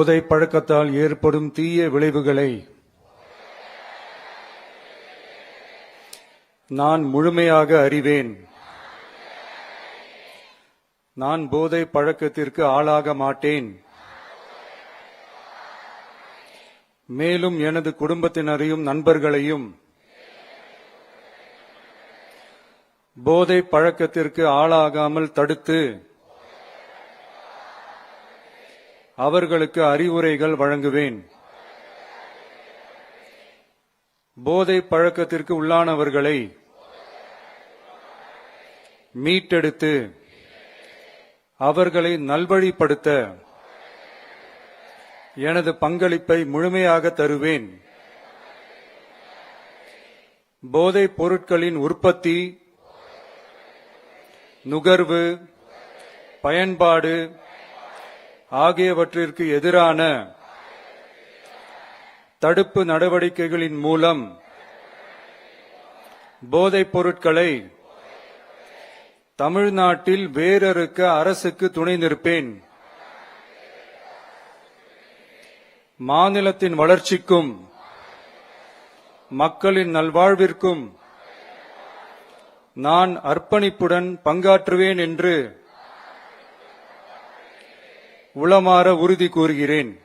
போதை பழக்கத்தால் ஏற்படும் தீய விளைவுகளை நான் முழுமையாக அறிவேன். நான் போதை பழக்கத்திற்கு ஆளாக மாட்டேன். மேலும் எனது குடும்பத்தினரையும் நண்பர்களையும் போதை பழக்கத்திற்கு ஆளாகாமல் தடுத்து அவர்களுக்கு அறிவுரைகள் வழங்குவேன். போதை பழக்கத்திற்கு உள்ளானவர்களை மீட்டெடுத்து அவர்களை நல்வழிப்படுத்த எனது பங்களிப்பை முழுமையாக தருவேன். போதைப் பொருட்களின் உற்பத்தி, நுகர்வு, பயன்பாடு ஆகியவற்றிற்கு எதிரான தடுப்பு நடவடிக்கைகளின் மூலம் போதைப் பொருட்களை தமிழ்நாட்டில் வேரறுக்க அரசுக்கு துணை நிற்பேன். மாநிலத்தின் வளர்ச்சிக்கும் மக்களின் நல்வாழ்விற்கும் நான் அர்ப்பணிப்புடன் பங்காற்றுவேன் என்று உளமாற உறுதி கூறுகிறேன்.